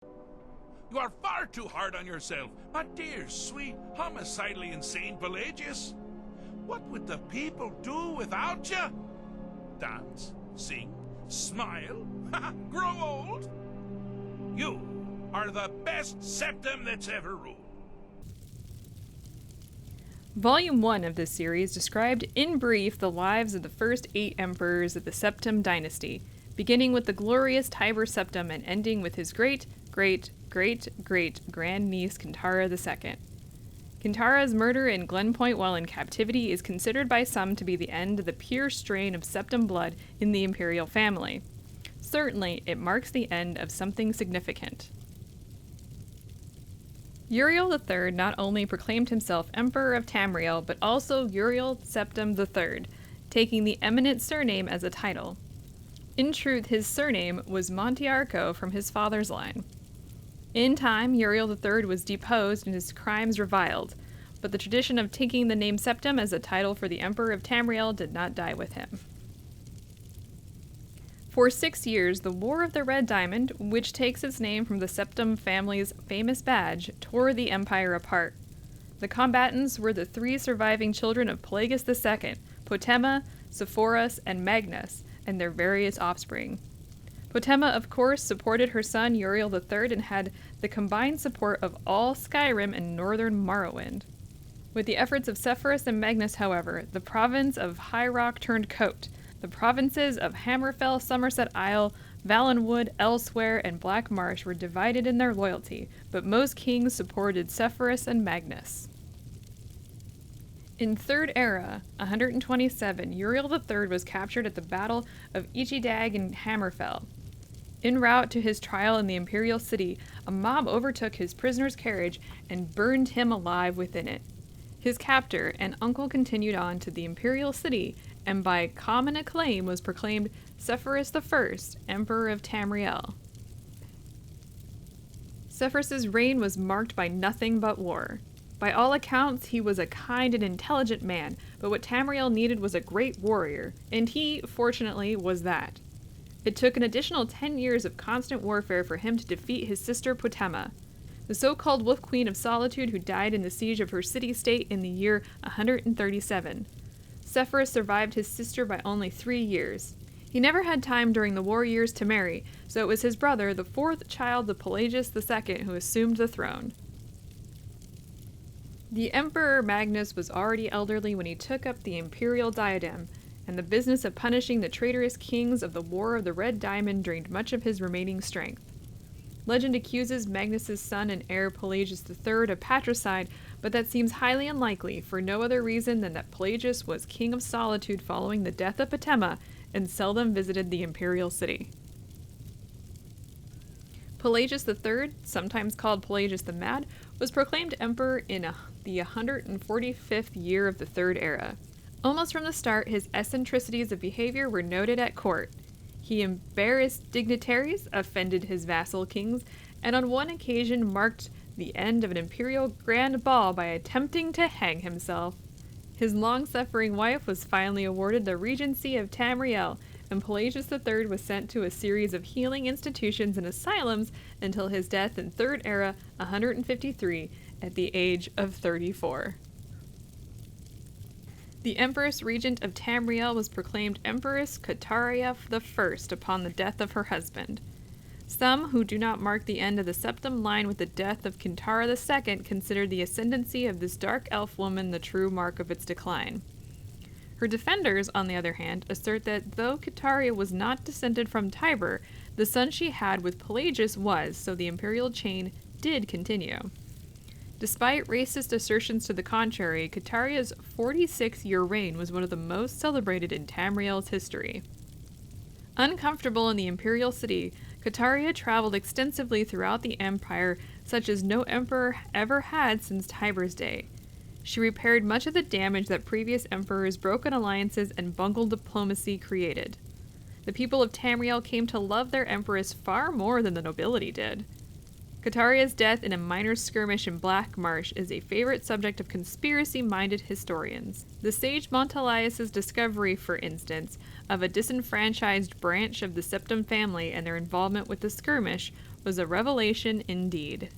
You are far too hard on yourself, my dear, sweet, homicidally insane Pelagius. What would the people do without you? Dance, sing, smile, grow old? You are the best septum that's ever ruled. Volume 1 of this series described in brief the lives of the first 8 emperors of the Septim dynasty, beginning with the glorious Tiber Septim and ending with his great-great-great-great-grandniece Kintara II. Kintara's murder in Glenpoint while in captivity is considered by some to be the end of the pure strain of Septim blood in the imperial family. Certainly, it marks the end of something significant. Uriel III not only proclaimed himself Emperor of Tamriel, but also Uriel Septim III, taking the eminent surname as a title. In truth, his surname was Montiarco from his father's line. In time, Uriel III was deposed and his crimes reviled, but the tradition of taking the name Septim as a title for the Emperor of Tamriel did not die with him. For 6 years, the War of the Red Diamond, which takes its name from the Septim family's famous badge, tore the empire apart. The combatants were the 3 surviving children of Pelagius II, Potema, Sepphoris, and Magnus, and their various offspring. Potema, of course, supported her son Uriel III and had the combined support of all Skyrim and northern Morrowind. With the efforts of Sepphoris and Magnus, however, the province of High Rock turned coat. The provinces of Hammerfell, Somerset Isle, Valenwood, Elsewhere, and Black Marsh were divided in their loyalty, but most kings supported Sepphoris and Magnus. In Third Era, 127, Uriel III was captured at the Battle of Ichidag in Hammerfell. En route to his trial in the imperial city, a mob overtook his prisoner's carriage and burned him alive within it. His captor and uncle continued on to the imperial city, and by common acclaim was proclaimed Sepphoris I, Emperor of Tamriel. Sepphoris's reign was marked by nothing but war. By all accounts, he was a kind and intelligent man, but what Tamriel needed was a great warrior, and he, fortunately, was that. It took an additional 10 years of constant warfare for him to defeat his sister Potema, the so-called Wolf Queen of Solitude who died in the siege of her city-state in the year 137. Sepphoris survived his sister by only 3 years. He never had time during the war years to marry, so it was his brother, the 4th child of Pelagius II, who assumed the throne. The Emperor Magnus was already elderly when he took up the imperial diadem, and the business of punishing the traitorous kings of the War of the Red Diamond drained much of his remaining strength. Legend accuses Magnus's son and heir Pelagius III of patricide, but that seems highly unlikely for no other reason than that Pelagius was king of solitude following the death of Potema and seldom visited the imperial city. Pelagius III, sometimes called Pelagius the Mad, was proclaimed emperor in the 145th year of the Third Era. Almost from the start, his eccentricities of behavior were noted at court. He embarrassed dignitaries, offended his vassal kings, and on one occasion marked the end of an imperial grand ball by attempting to hang himself. His long-suffering wife was finally awarded the regency of Tamriel, and Pelagius III was sent to a series of healing institutions and asylums until his death in Third Era 153 at the age of 34. The Empress Regent of Tamriel was proclaimed Empress Kataria I upon the death of her husband. Some who do not mark the end of the Septim line with the death of Kintara II consider the ascendancy of this dark elf woman the true mark of its decline. Her defenders, on the other hand, assert that though Kitaria was not descended from Tiber, the son she had with Pelagius was, so the imperial chain did continue. Despite racist assertions to the contrary, Kataria's 46-year reign was one of the most celebrated in Tamriel's history. Uncomfortable in the imperial city, Kataria traveled extensively throughout the empire, such as no emperor ever had since Tiber's day. She repaired much of the damage that previous emperors' broken alliances and bungled diplomacy created. The people of Tamriel came to love their empress far more than the nobility did. Kataria's death in a minor skirmish in Black Marsh is a favorite subject of conspiracy-minded historians. The sage Montelius's discovery, for instance, of a disenfranchised branch of the Septim family and their involvement with the skirmish was a revelation indeed.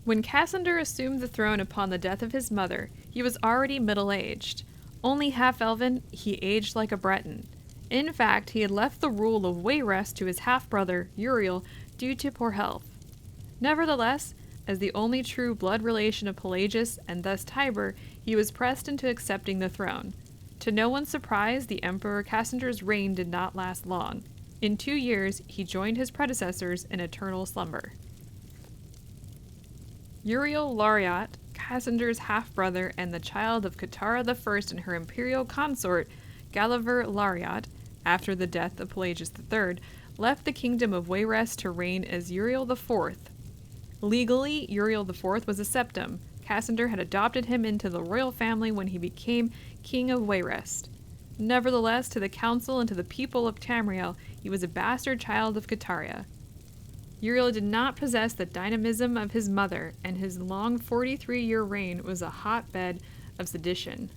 When Cassander assumed the throne upon the death of his mother, he was already middle-aged. Only half-elven, he aged like a Breton. In fact, he had left the rule of Wayrest to his half-brother, Uriel, due to poor health. Nevertheless, as the only true blood relation of Pelagius and thus Tiber, he was pressed into accepting the throne. To no one's surprise, the Emperor Cassander's reign did not last long. In 2 years, he joined his predecessors in eternal slumber. Uriel Lariat, Cassander's half-brother and the child of Catara I and her imperial consort, Galaver Lariat, after the death of Pelagius III, left the kingdom of Wayrest to reign as Uriel IV. Legally, Uriel IV was a septim. Cassander had adopted him into the royal family when he became king of Wayrest. Nevertheless, to the council and to the people of Tamriel, he was a bastard child of Cataria. Uriel did not possess the dynamism of his mother, and his long 43-year reign was a hotbed of sedition.